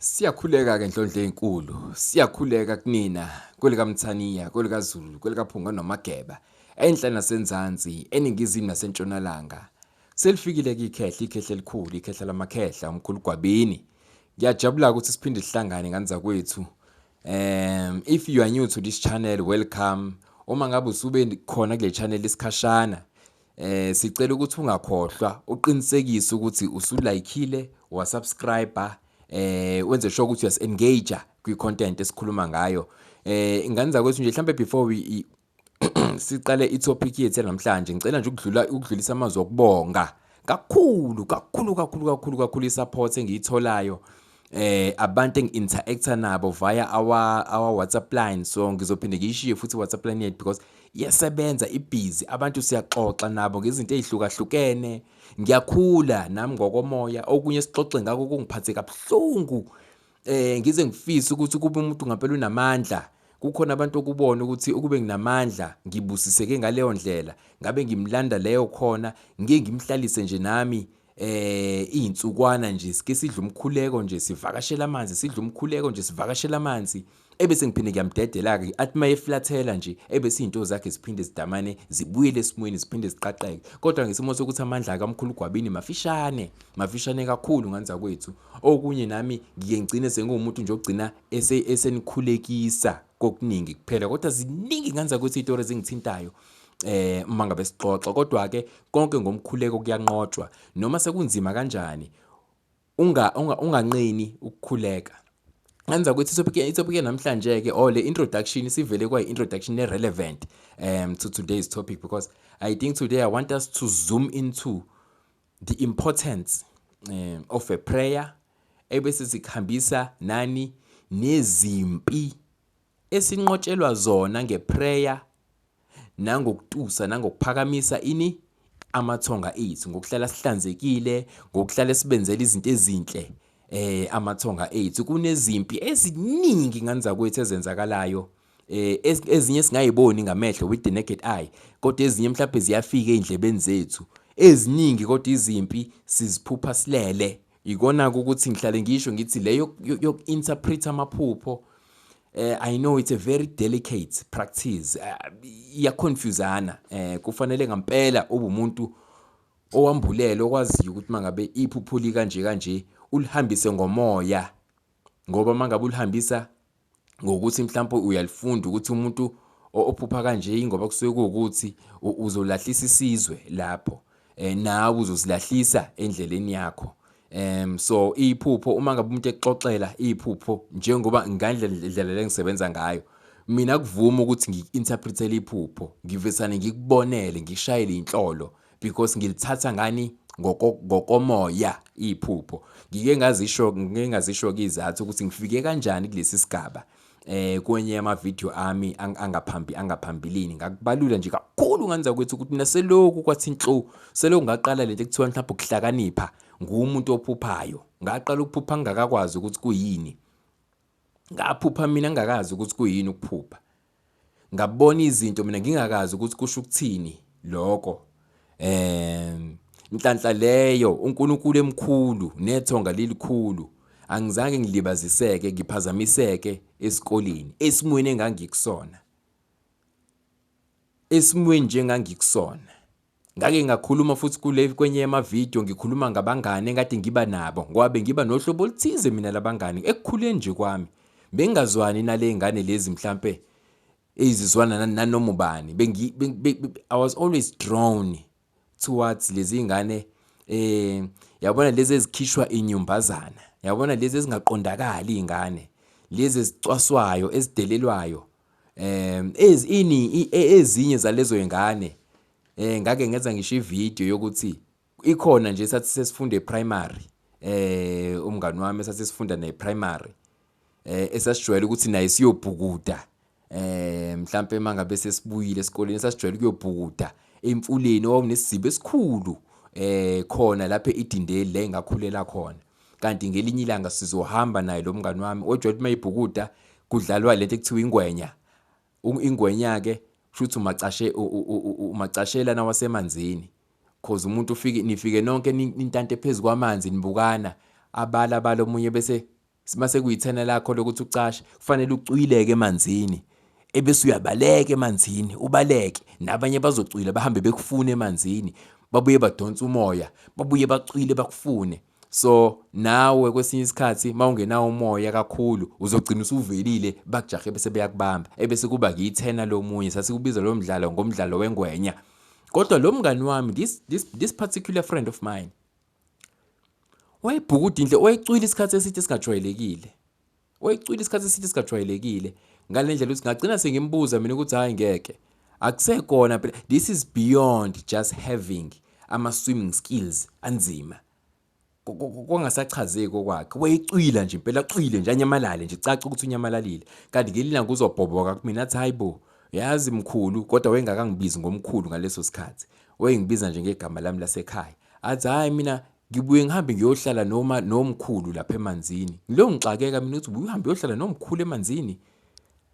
Siyakhuleka ke Ndlondlo enkulu, siyakhuleka kunina, kwelika Mthaniya, kwelika Zulu, kwelika Phunga noMageba, enhla nasenzansi, eningizimu nasentshonalanga. Selifikile ke ikhehla elikhulu, ikhehla lamakhehla umkhulu Gwabini. Ngiyajabula ukuthi siphinde sihlangane ngani zakwethu. If you are new to this channel, welcome. Uma ngabe usube khona kule channel isikhashana, sicela ukuthi ungakhohlwa uqinisekise ukuthi usulikeile, wasubscriber, wenze sure ukuthi uyas-engage kwi-content esikhuluma ngayo. Ingane zakwethu nje mhlambe before we siqale itopic yethu namhlanje ngicela nje ukudlulisa amazwi okubonga kakhulu isupport engiyitholayo abantu engi-interacta nabo via our WhatsApp line. So ngizophinde ngiyishiye futhi WhatsApp line yethu because iyasebenza ibusy, abantu siyaxoxa nabo ngezinto ezihlukahlukene. Ngiyakhula nami ngokomoya, okunye sixoxe ngako kungiphathe kabuhlungu. Ngize ngifisa ukuthi kube umuntu ngampela unamandla. Kukhona abantu okubona ukuthi ukube nginamandla ngibusiseke ngaleyo ndlela, ngabe ngimlanda leyo khona, ngeke ngimhlalise nje nami izinsukwana nje sike sidla umkhuleko nje sivakashela amanzi, sidla umkhuleko nje sivakashela amanzi, ebese ngiphinde ngiyamdedela ke athi mayeflathela nje ebese izinto zakhe ziphinde zidamane zibuyele esimweni ziphinde ziqaqeke. Kodwa ngesimo sokuthi amandla kaMkhulu Gwabini mafishane kakhulu nganza kwethu, okunye nami ngike ngicine sengumuntu nje ogcina esenikhulekisa kokuningi kuphela, kodwa ziningi nganza kwethu izitori ezingithintayo uma ngabe sixoxa. Kodwa ke konke ngomkhuleko kuyanqotshwa, noma sekunzima kanjani unganqeni ukukhuleka. Nganza ukuthi itopic namhlanje ke le introduction sivele kwa introduction relevant to today's topic, because I think today I want us to zoom into the importance of a prayer, ebese sikhambisa nani nezimpi esinqotshelwa zona ngeprayer, nangokutusa nangokuphakamisa amathonga ethu, ngokuhlala sihlanzekile, ngokuhlala sibenzela izinto ezinhle amathonga ethu. Kunezimpi eziningi nganza kwethu ezenzakalayo, ezinye singayiboni ngamehlo with the naked eye, kodwa ezinye mhlawumbe ziyafika endlebeni zethu. Eziningi kodwa izimpi siziphupha silele. Ikona ukuthi ngihlale ngisho ngithi leyo yoku-interpret amaphupho, I know it's a very delicate practice, iyaconfuseana. Kufanele ngampela ubumuntu owambulele okwaziyo ukuthi mangabe iphupho kanje ulihambise ngomoya, ngoba mangabe ulihambisa ngokuthi mhlawumbe uyalifunda ukuthi umuntu ophupha kanje ingoba kusuke ukuthi uzolahlisa isizwe lapho, nawe uzosilahlisa endleleni yakho. So iphupho uma ngabe umuntu exoxela iphupho njengoba ngandlela lengisebenza ngayo, mina kuvuma ukuthi ngi-interpretele iphupho, ngivesane ngikubonele, ngishayele inhlolo, because ngilithatha ngani ngokomoya iphupho. Ngike ngazisho izathu ukuthi ngifike kanjani kulesi sigaba kwenye ama video ami angaphambilini. Ngakubalula nje kakhulu nganza kwethu ukuthi mina selokhu kwathi inhlo selokhu ngaqala lento ekuthiwa mhlawumbe ukuhlakanipha, ngumuntu ophuphayo. Ngaqala ukuphupha ngingakakwazi ukuthi kuyini, ngaphupha mina ngingakazi ukuthi kuyini ukuphupha, ngabona izinto mina ngingakazi ukuthi kusho ukuthini lokho. Inhlanhla leyo uNkulunkulu emkhulu nethonga lelikhulu, angizange ngilibaziseke ngiphazamiseke esikoleni, esimweni engangikusona, esimweni njengangikusona. Ngake ngakhuluma futhi kwenye ama-video ngikhuluma ngabangane engade ngiba nabo, ngoba bengiba nohlobo oluthize mina labangane ekukhuleni nje kwami. Bengazwani nale ngane lezi mhlambe ezizwana nanoma ubani. I was always drawn towards lezi ngane, yabona lezi ezikhishwa inyumbazana, yabona lezi ezingaqondakali izingane, lezi ezicwaswayo, ezidelelwayo, ezinye zalezo ingane. Ngake ngenza ngisho ivideo yokuthi ikhona nje sathi sesifunda eprimary, umngani wami sathi sifunda neprimary, esasijwayele ukuthi naye siyobhukuda, mhlambe mangabe sesibuyile esikoleni esasijwayele ukuyobhukuda emfuleni owawunesizibe esikhulu khona lapha eDindeli la engakhulela khona. Kanti ngelinye ilanga sizohamba naye lo mngani wami ojwayele mayibhukuda kudlalwa lento ekuthiwa ingwenya. Ingwenya ke futhi umacashela nawasemanzini, cause umuntu nifike nonke nintante phezulu kwamanzi nibukana, abala omunye bese Simase kuyithena lakho lokuthi ucashe kufanele ucwileke emanzini ebese uyabaleka emanzini ubaleke nabanye bazocwila bahambe bekufuna emanzini babuye badonsa umoya babuye bacwile bakufune. So nawe kwesinye isikhathi mawungenawo umoya kakhulu uzogcina usuvelile bakujahe bese beyakubamba ebese kuba kuyithena lomunye sasikubiza lo mdlalo ngomdlalo wengwenya. Kodwa lo mngani wami this particular friend of mine wayebhukuda indle wayecwila isikhathi eside singajwayelekile. Wayecwila isikhathi eside singajwayelekile ngale ndlela ukuthi ngagcina sengimbuza mina ukuthi hayi ngeke akusekona phela this is beyond just having ama swimming skills anzima. Kongasachazeki kwakhe wayecwila nje impela acwile nje anyamalale nje caca ukuthi unyamalalile kanti ngelina kuzobhoboka kumina athi hayibo yazi mkhulu kodwa wayengakangbizi ngomkhulu ngaleso sikhathi wayengibiza nje ngegama lami lasekhaya athi hayi mina ngibuye ngihambe ngiyohlala noma nomkhulu lapha emanzini lo ngixakeka mina uthi uhambe uyohlala nomkhulu emanzini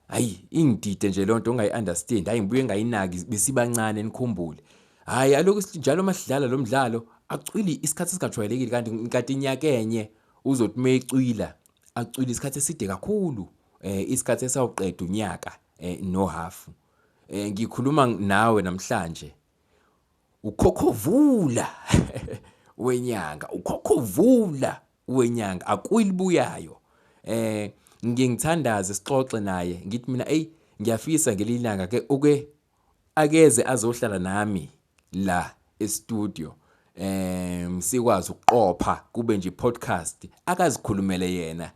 hayi ingidide nje lonto ongayiunderstand hayi ngibuye ngayinaki besibancane nikhumbule hayi aloku njalo masidlala lo mdlalo acwili isikhathi esingajwayelekile kanti inyaka enye uzothi mayecwila acwila isikhathi eside kakhulu isikhathi esawuqeda unyaka no half ngikhuluma nawe namhlanje ukhokhovula wenyanga ukhokhovula wenyanga akwilibuyayo ngingithandaze sixoxe naye ngithi mina ngiyafisa ngelilanga ke akeze azohlala nami la e-studio sikwazi ukuqopha kube nje podcast akazikhulumele yena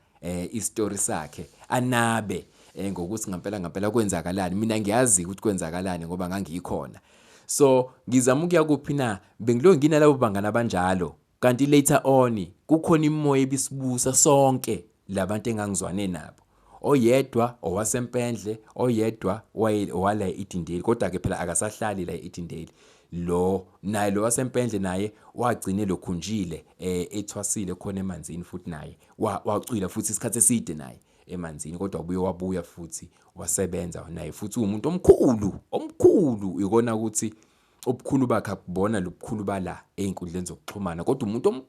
istory sakhe anabe ngokuthi ngempela kwenzakalani mina ngiyazi ukuthi kwenzakalani ngoba ngangikhona. So ngizama ukuya kuphi na bengilo nginalabo bangana abanjalo kanti later on kukhona imoya ebisibusa sonke labantu engangizwane nabo oyedwa owasempendle oyedwa wala eTindeli kodwa ke phela akasahlali la eTindeli lo naye lo wasempendle naye wagcine lokhunjile ethwasile khona emanzini futhi naye wacwila futhi isikhathi eside naye emanzini kodwa wabuya futhi wasebenza naye futhi umuntu omkhulu ikona ukuthi obukhulu bakhe akubona lobukhulu bala einkundleni zokuxhumana kodwa umuntu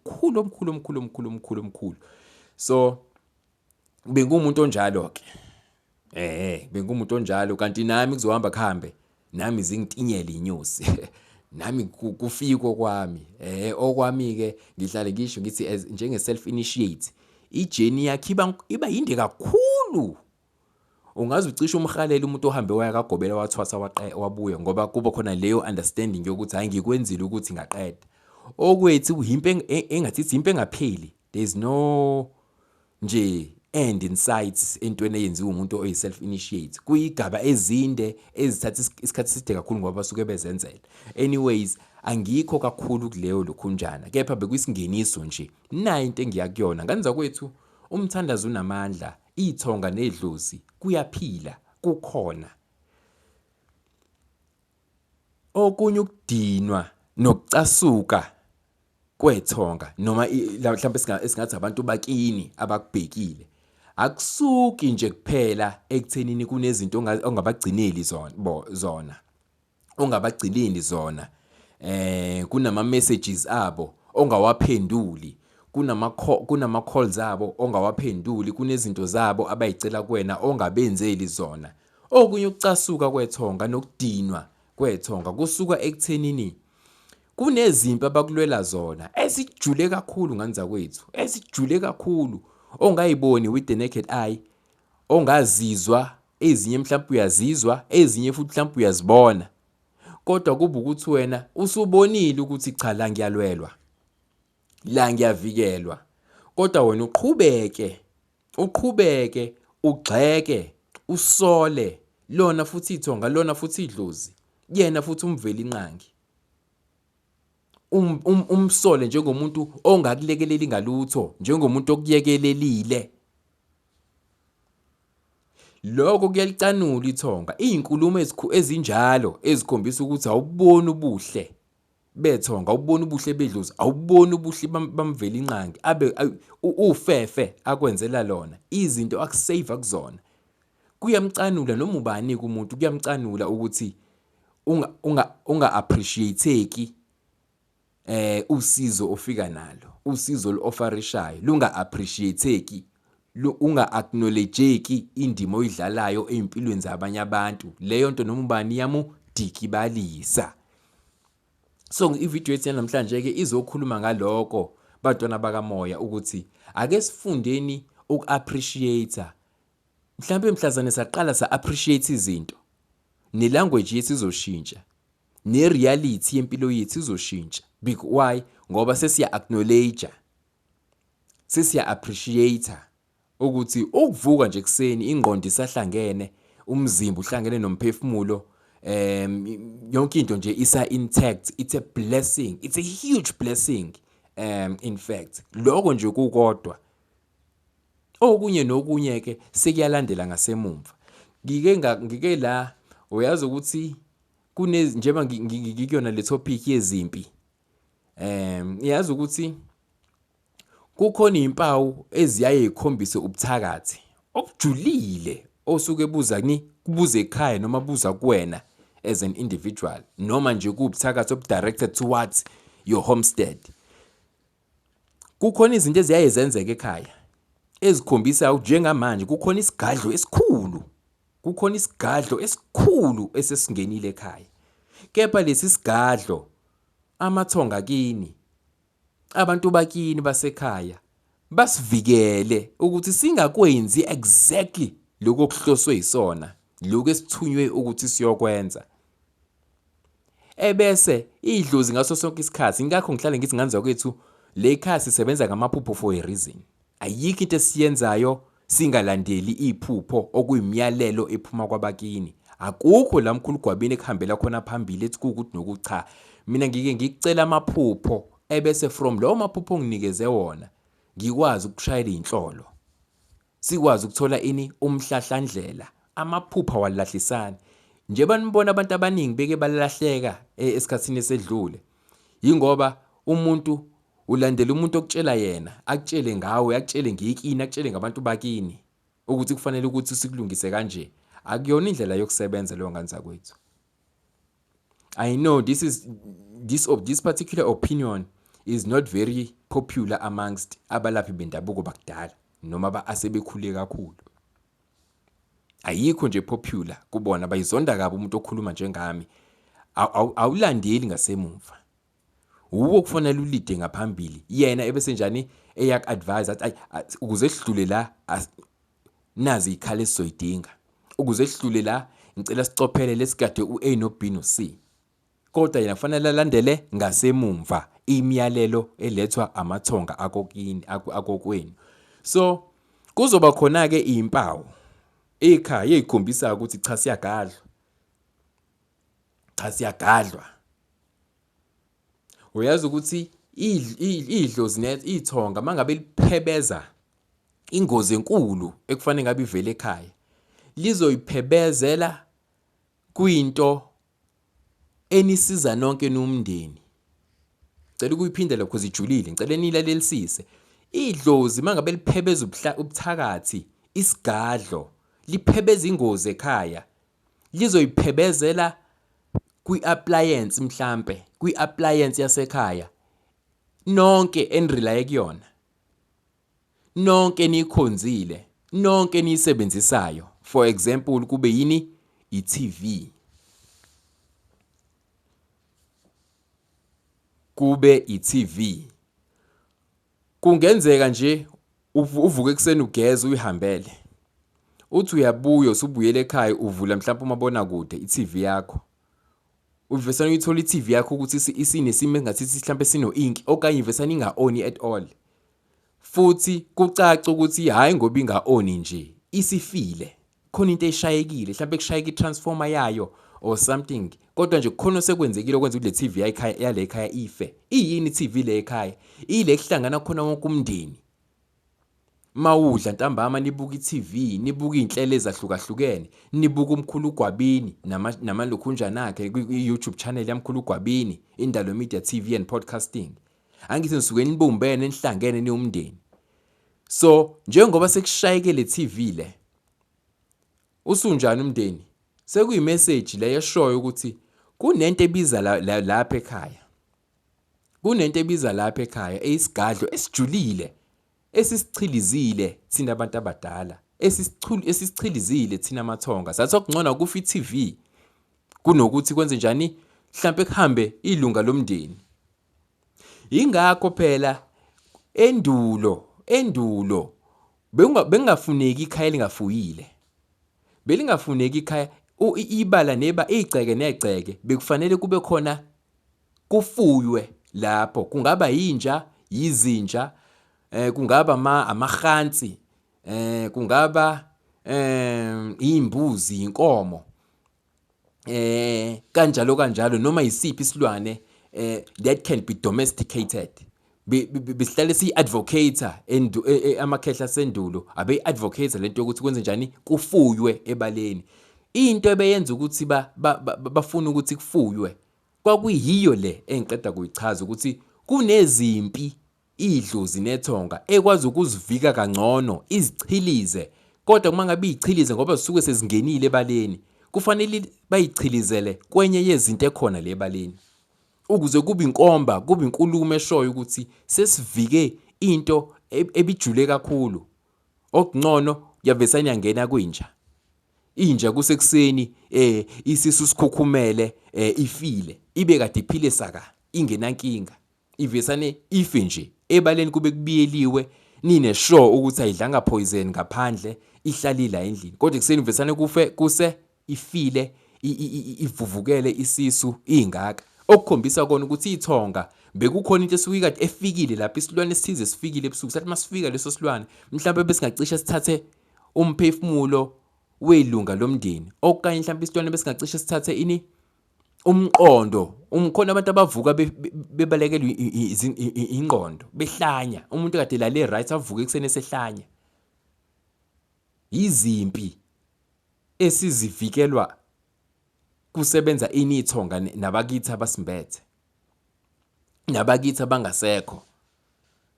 omkhulu. So bengumuntu onjalo ke bengumuntu onjalo kanti nami kuzohamba khambe nami zingitinyele inyosi nami kufiko kwami okwami ke ngihlale ngisho ngithi njenge self initiate ijourney yakhe iba yinde kakhulu ungaze ucishe umhalela umuntu ohambe waya kagobela wathwasa wabuya ngoba kuba khona leyo understanding yokuthi hayi ngikwenzile ukuthi ngaqeda okwethi uhimpe engathi impe engapheli there's no nje end in sight entweni eyenziwa umuntu oyi self initiate kuyigaba ezinde ezithatha isikhathi eside kakhulu ngoba basuke bezenzela. Anyways angikho kakhulu kuleyo lokhunjana kepha bekuyisingeniso nje nayo into engiyakuyona nganza kwethu umthandazo unamandla ithonga nedlozi kuyaphila kukhona okunye ukudinwa nokucasuka kwethonga noma mhlawumbe singathi abantu bakini abakubhekile akusuki nje kuphela ekuthenini kunezinto ongabagcineli zona ongabagcineli zona kunama messages abo ongawaphenduli kunama calls abo ongawaphenduli kunezinto zabo abayicela kuwena ongabenzeli zona okunye ukucasuka kwethonga nokudinwa kwethonga kusuka ekuthenini kunezimpi abakulwela zona esijule kakhulu nganza kwethu esijule kakhulu ongayiboni with the naked eye ongazizwa ezinye mhlawumbe uyazizwa ezinye futhi mhlawumbe uyazibona kodwa kuba ukuthi wena usubonile ukuthi cha la ngiyalwelwa la ngiyavikelwa kodwa wena uqhubeke ugxeke usole lona futhi ithonga lona futhi idlozi yena futhi umveli inqangi umsole njengomuntu ongakulekeleli ngalutho njengomuntu okuyekelelile lokho kuyalicanula ithonga izinkulumo ezinjalo ezikhombisa ukuthi awuboni ubuhle bethonga awuboni ubuhle bedlozi awuboni ubuhle bamvela inqangi abe ufefe akwenzela lona izinto akusave kuzona kuyamcanula noma ubani kumuntu kuyamcanula ukuthi unga appreciateki usizo ofika nalo usizo olofarishayo lunga appreciateki unga-acknowledgeki indima oyidlalayo ey'mpilweni zabanye abantu, leyo nto noma ubani iyamudikibalisa. So ividiyo yethu namhlanje-ke izokhuluma ngaloko bantwana bakamoya ukuthi ake sifundeni uku-appreciate-a. Mhlawumbe mhlazane saqala sa-appreciate izinto, ne-language yethu izoshintsha, ne-reality yempilo yethu izoshintsha. Why? Ngoba sesiya-acknowledge-a, sesiya-appreciate-a ukuthi ukuvuka nje ekuseni ingqondo isahlangene, umzimba uhlangene nomphefumulo, yonke into nje isa-intact. It's a blessing, it's a huge blessing. In fact, lokho nje kukodwa. Okunye nokunye-ke sekuyalandela ngasemumva. Ngike la, uyazi ukuthi njengoba ngikuyona le topic yezimpi, yazi ukuthi kukhona iy'mpawu eziyaye y'khombise ubuthakathi obujulile osuke kubuza ekhaya noma buza kuwena as an individual, noma nje kuwubuthakathi obu-directed towards your homestead. Kukhona izinto eziyaye zenzeka ekhaya ezikhombisa ukuthi njengamanje kukhona isigadlo esikhulu esesingenile ekhaya. Kepha lesi sigadlo, amathonga akini, abantu bakini basekhaya basivikele ukuthi singakwenzi exactly lokho okuhloswe yisona, lokho esithunywe ukuthi siyokwenza. Ebese idlozi ngaso sonke isikhathi, ngakho ngihlale ngithi ngane zakwethu le khaya sisebenza ngamaphupho for a reason. Ayikho into esiyenzayo singalandeli iphupho okuyimiyalelo ephuma kwabakini. Akukho la mkhulu Gwabini ekuhambela khona phambili ethi kukuthi nokucha. Mina ngike ngicela amaphupho ebese from lawo maphupho onginikeze wona ngikwazi ukushayela inhlolo. Sikwazi ukuthola umhlahlandlela. Amaphupho awalahlisani. Njengoba nibona abantu abaningi beke balahleka esikhatsini esedlule. Yingoba umuntu ulandela umuntu okutshela yena, akutshele ngawe, akutshele ngekini, akutshele ngabantu bakini ukuthi kufanele ukuthi sikulungise kanje. Akuyona indlela yokusebenza leyo ngane zakwethu. I know this particular opinion is not very popular amongst abalaphi bendabuko bakudala noma asebekhule kakhulu. Ayikho nje popular kubona, bayizonda kabi umuntu okhuluma njengami. Awulandeli ngasemumva. Uwo kufanele ulide ngaphambili. Yena ebese njani eyak-advise athi ukuze sidlule la nazi ikhale sizoyidinga. Ukuze sidlule la ngicela sicophele lesigade u-A no B no C. Kodwa yena kufanele alandele ngasemumva imiyalelo elethwa amathonga akokwenu. So kuzoba khona ke izimpawu ekhaya ezikhombisa ukuthi cha siyagadlwa. Uyazi ukuthi idlozi ithonga mangabe liphebeza ingozi enkulu ekufanele ngabe ivele ekhaya, lizoyiphebezela kuyinto enisiza nonke nomndeni. Ngicela ukuyiphindela because ijulile, ngicela nilalelisise. Idlozi mangabe liphebeza ubuthakathi, isigadlo liphebeza ingozi ekhaya, lizoyiphebezela kwi-appliance, mhlambe kwi-appliance yasekhaya nonke enirelaye kuyona, nonke nikhonzile, nonke nisebenzisayo. For example, kube yini i-TV, kube i-TV. Kungenzeka nje uvuke ekseni ugeze uyihambele, uthi uyabuya usubuyele ekhaya uvula mhlawumbe umabona kude i-TV yakho. Uvesana uyithola i-TV yakho ukuthi isinesimo engathi mhlawumbe sino-ink okanye ivesana inga-oni at all. Futhi kucaca ukuthi hayi ngoba inga-oni nje isifile, khona into eshayekile, mhlawumbe kushayeka i-transformer yayo or something. Kodwa nje kukhona osekwenzekile okwenza ukuthi le TV yale ekhaya ife. Iyini i-TV le ekhaya? Ile kuhlangana khona wonke umndeni. Mawudla ntambama nibuka i-TV, nibuka izinhlelo ezahlukahlukene, nibuka umkhulu Gwabini namalokhunjana akhe ku-YouTube channel yamkhulu Gwabini, Indalo Media TV and Podcasting. Angithi nisuke nibumbene nihlangene niwumndeni. So njengoba sekushayeke le TV le, usunjani umndeni? Sekuyimessage le eshoyo ukuthi kunento ebiza lapha ekhaya. Kunento ebiza lapha ekhaya, eyisigadlo esijulile esisichilizile thina abantu abadala, esisichilizile thina amathonga. Sathi okungcono kufa i-TV kunokuthi kwenze njani mhlambe kuhambe ilunga lomndeni. Ingakho phela endulo bengafuneki ikhaya elingafuyile. Belingafuneki ikhaya ibala igceke negceke bekufanele kube khona kufuywe lapho. Kungaba yinja, yizinja, kungaba amahansi, kungaba imbuzi, inkomo, kanjalo noma isiphi isilwane that can be domesticated. Besihlale si-advocate amakhehla sendulo abe-advocate lento yokuthi kwenze njani kufuywe ebaleni. Into ebeyenza ukuthi bafuna ukuthi kufuywe kwakuyiyo le engiqeda kuyichaza ukuthi kunezimpi, idlozi nethonga ekwazi ukuzivika kangcono izichilize. Kodwa uma ngabe izichilize ngoba zisuke sezingenile ebaleni, kufanele bayichilizele kwenye yezinto ekhona le ebaleni, ukuze kube inkomba, kube inkulumo eshoyo ukuthi sesivike into ebijule kakhulu. Okungcono yavesana yangena kwinja. Inja kusekuseni isisu sikhukhumele ifile, ibe kade iphile saka, ingenankinga. Ivesane ife nje ebaleni kube kubiyeliwe, nine sure ukuthi ayidlanga poison ngaphandle, ihlalile endlini. Kodwa kuseni ivesane kuse ifile, ivuvukele isisu ingaka. Okukhombisa kona ukuthi ithonga bekukhona into esuke kade efikile lapha, isilwane esithize sifikile ebusuku. Sathi masifika leso silwane mhlawumbe besingacishe sithathe umphefumulo welunga lomndeni, okanye mhlawumbe isilwane besingacishe sithathe umqondo. Khona abantu abavuka bebalekelwe ingqondo, behlanya. Umuntu kade lale right avuke ekseni esehlanya. Izimpi esizivikelwa kusebenza ithonga nabakithi abasimbethe, nabakithi abangasekho.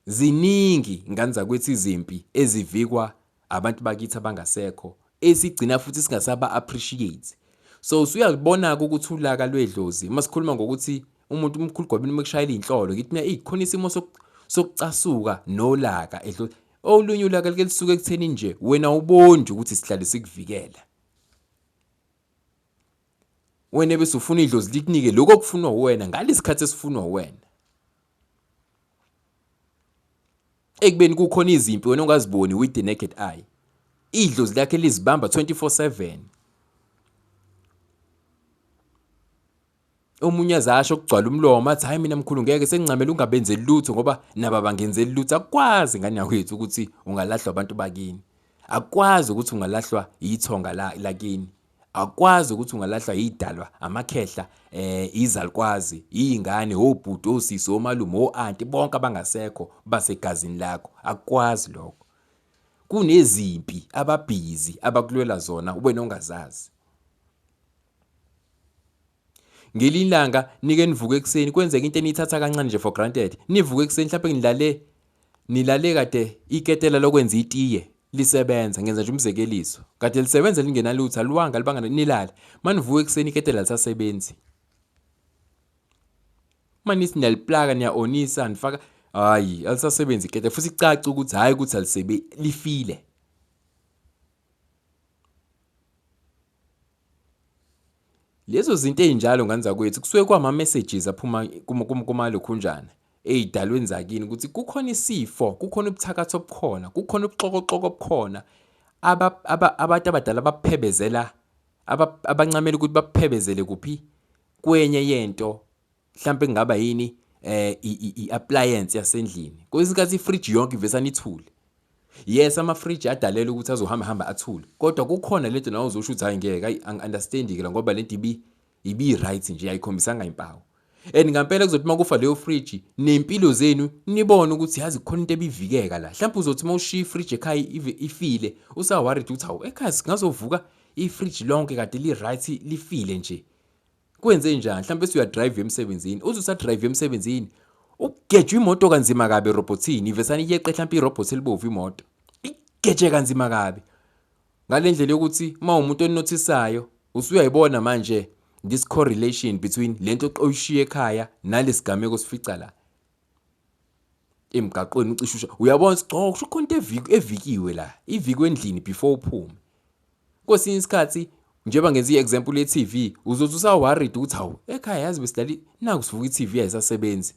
Ziningi ngani zakwethu izimpi ezivikwa abantu bakithi abangasekho, esigcina futhi singasaba appreciate. So usuyabona-ke ukuthi ulaka lwedlozi, masikhuluma ngokuthi umuntu umkhulu gwabini mekushayela inhlolo, ngithi mina khona isimo sokucasuka nolaka edlozi. Olunye ulaka like lisuke ekutheni nje wena ubonje ukuthi sihlale sikuvikela. Wena bese ufuna idlozi likunike lokho okufunwa uwena ngalesikhathi esifunwa uwena. Ekubeni kukhona izimpi wena ongaziboni with the naked eye. Idlozi lakhe lizibamba 24/7. Omunye azasho ukugcwala umlomo athi hayi mina mkhulu ngeke sengincamela ungabenzeli lutho ngoba naba bangenzeli lutho. Akwazi ngani yakwethu ukuthi ungalahlwa abantu bakini. Akwazi ukuthi ungalahlwa ithonga lakini. Akwazi ukuthi ungalahlwa idalwa, amakhehla, izalukwazi, izingane, obhuti, osisi, omalume, o-anti, bonke abangasekho basegazini lakho. Akwazi lokho. Kunezimpi ababhizi abakulwela zona wena ongazazi. Ngelilanga nike nivuke ekseni kwenzeka into enithatha kancane nje for granted. Nivuke ekseni mhlawumbe nilale kade iketela lokwenza itiye lisebenza, ngenza nje umzekeliso. Kade lisebenza lingenalutho, aluwanga libanga nilala. Manivuke ekseni iketela lisasebenzi. Manisi niyaliplaka niya-onisa nifaka hayi alisasebenzi iketela futhi icaca ukuthi hayi ukuthi lifile. Lezo zinto ezinjalo nganza kwethu kusuke kwama messages aphuma kumalokhunjana ezidalweni zakini ukuthi kukhona isifo, kukhona ubuthakathi obukhona, kukhona ubuxokoxoko obukhona. Abantu abadala abaphebezela abancamela ukuthi baphebezele kuphi kwenye yento, mhlawumbe kungaba yini i-appliance yasendlini. Kwesinkathi ifridge yonke ivesana ithule. Yes, ama-fridge adalela ukuthi azohamba athule, kodwa kukhona lento nawe uzosho ukuthi hayi ngeke understand-ke ngoba lento ibi-right nje ayikhombisanga impawu. And ngempela kuzothi makufa leyo fridge nempilo zenu nibone ukuthi yazi kukhona into ebivikeka la. Mhlawumbe uzothi mawushiya ifridge ekhaya ifile, usaworried ukuthi hawu ekhaya singazovuka ifridge lonke kade li-right lifile nje. Kwenze njani? Mhlawumbe usuyadrive emsebenzini, uthi usadrive emsebenzini ugejwe imoto kanzima kabi erobotini, ivesana iyeqe mhlawumbe irobot elibovu imoto. Igeje kanzima kabi. Ngalendlela yokuthi umuntu onothisayo usuyayibona manje this correlation between lento oyishiya ekhaya nalesigameko sifica la. emgaqweni ucishusha uyabona cha kusho khona evikiwe la iviki endlini before uphume kwesinye isikhathi njengoba ngenza i-example ye-TV uzothi usaworried ukuthi hawu ekhaya yazi besidlali naku sivuka i-TV ayisasebenzi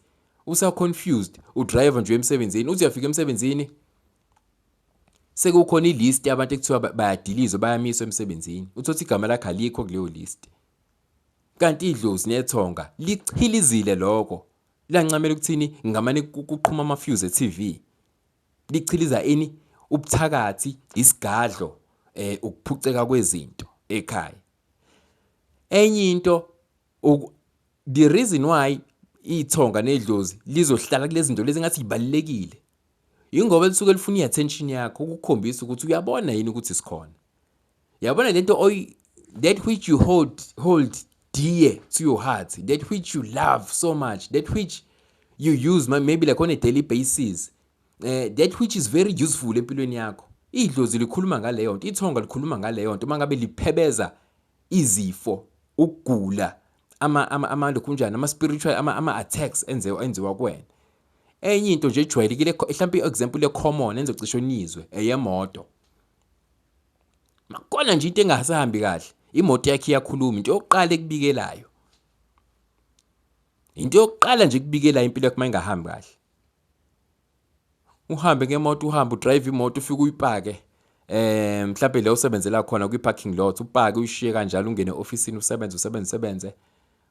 usa-confused udriver nje emsebenzini uthi uyafika emsebenzini sekukhona ilist yabantu ekuthiwa bayadilizwa bayamiswa emsebenzini uthothi igama lakhe alikho kuleyo list kanti idlozi nethonga lichilizile lokho lancamela ukuthini ngamane kuqhuma ama-fuse e-TV lichiliza ini ubuthakathi isigadlo ukuphuceka kwezinto ekhaya enye into the reason why ithonga nedlozi lizohlala kulezi zinto lezi ngathi zibalekile ingoba lisuke lifuna i-attention yakho ukukhombisa ukuthi uyabona yini ukuthi sikhona yabona lento that which you hold dear to your heart, that which you love so much, that which you use maybe like on a daily basis, that which is very useful empilweni yakho. Idlozi likhuluma ngaleyo nto, ithonga likhuluma ngaleyo nto mangabe liphebeza izifo, ukugula, kunjani ama-spiritual ama-attacks enziwa kuwena. Enye into nje ejwayelekile mhlawumbe i-example common enzocisho nizwe eyemoto. Makona nje into engasahambi kahle. Imoto yakhe iyakhuluma into yokuqala ekubikelayo. Into yokuqala nje ekubikelayo impilo yakho mayingahambi kahle. Uhambe ngemoto uhamba udrive imoto ufike uyipake mhlawumbe la usebenzela khona kwi-parking lot upake uyishiye kanjalo ungene e-officeini usebenze.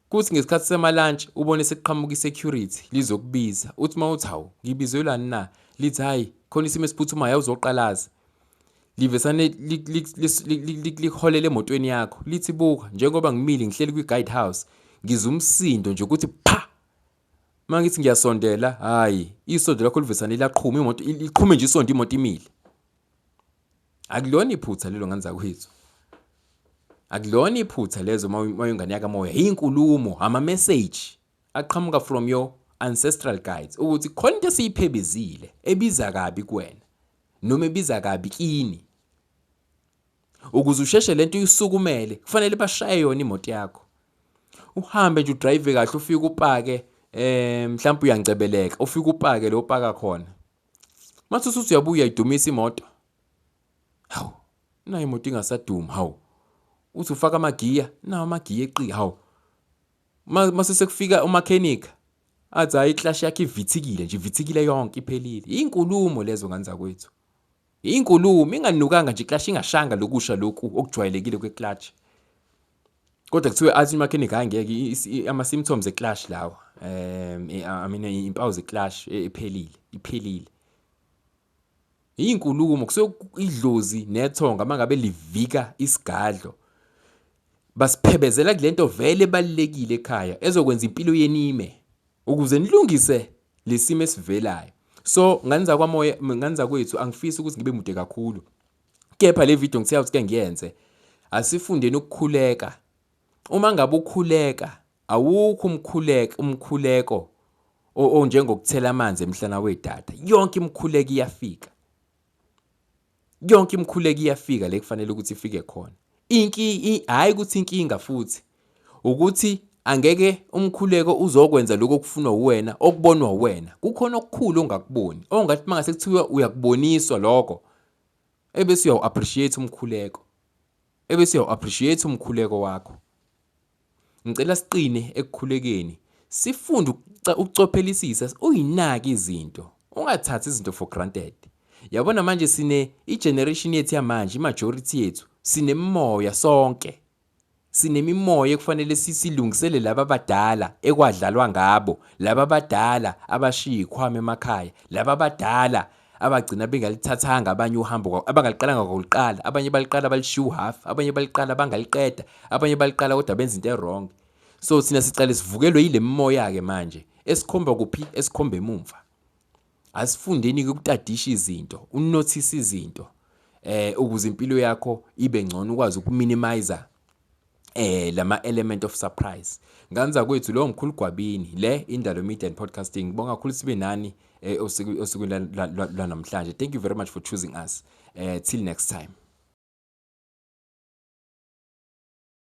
Kuthi ngesikhathi sema-lunch ubone sekuqhamuka i-security lizokubiza. Uthi mawuthi hawu ngibizelwani na? Lithi hayi khona isimo esiphuthumayo awuzoqalaza. Livesane liholele emotweni yakho lithi buka njengoba ngimile ngihleli kwi-guide house ngizwa umsindo nje ukuthi pha mangithi ngiyasondela hayi isondo lakho livesane laqhuma imoto iqhume nje isondo imoto imile akulona iphutha lelo nganza kwethu akulona iphutha lezo mayingane yaka moya inkulumo ama message aqhamuka from your ancestral guides ukuthi khona into esiyiphebezile ebiza kabi kuwena noma ebiza kabi kini ukuze usheshe lento uyisukumele kufanele bashaye yona imoto yakho uhambe nje udrive kahle ufike upake mhlawumbe uyangcebeleka ufike upake lo upaka khona mathi usuthi uyabuya idumisa imoto hawu nayo imoto ingasaduma hawu uthi ufaka amagiya nawo amagiya eqi hawu mase sekufika umechanic athi hayi iclash yakhe ivithikile yonke iphelile inkulumo lezo nganza kwethu inkulumo inganukanga nje iclash ingashanga lokusha lokhu okujwayelekile kweclutch kodwa kuthiwe athi mechanic angeke ama symptoms eclash lawo impawu zeclash iphelile inkulumo kusuke idlozi nethonga mangabe livika isigadlo basiphebezela kulento vele ebalekile ekhaya ezokwenza impilo yenime ukuze nilungise lesimo esivelayo. So nganza kwethu angifisi ukuthi ngibe mude kakhulu. Kepha le video ngithe ukuthi ngiyenze asifundeni ukukhuleka. Uma ngabe ukhuleka awukho umkhuleko onjengokuthela amanzi emhlana wedada. Yonke imkhuleko iyafika. Yonke imkhuleko iyafika le kufanele ukuthi ifike khona. Hayi ukuthi inkinga futhi ukuthi angeke umkhuleko uzokwenza lokho okufunwa uwena okubonwa uwena kukhona okukhulu ongakuboni ongathi mangase kuthiwa uyakuboniswa lokho ebese uyaw-appreciate umkhuleko ebese uyaw-appreciate umkhuleko wakho. Ngicela siqine ekukhulekeni sifunde ukucophelisisa uyinaki izinto ungathathi izinto for granted. Yabona manje i-generation yethu yamanje i-majority yethu sinemimoya sonke. Sinemimoya ekufanele sisilungisele laba abadala ekwadlalwa ngabo, laba abadala abashiya ikhwama emakhaya, laba abadala abagcina bengalithathanga abanye uhambo abangaliqalanga ngokuqala, abanye baliqala balishiya half, abanye baliqala bangaliqeda, abanye baliqala kodwa benza into wrong. So sina sicela sivukelwe yile mimoya ke manje esikhomba kuphi esikhombe emumva. Asifundeni ukutadisha izinto, unotice izinto ukuze impilo yakho ibe ngcono ukwazi ukuminimize lama element of surprise. Nganza kwethu lo mkhulu Gwabini le Indalo Media and Podcasting. Ngibonga kakhulu sibe nani osukwini la namhlanje. Thank you very much for choosing us. Till next time.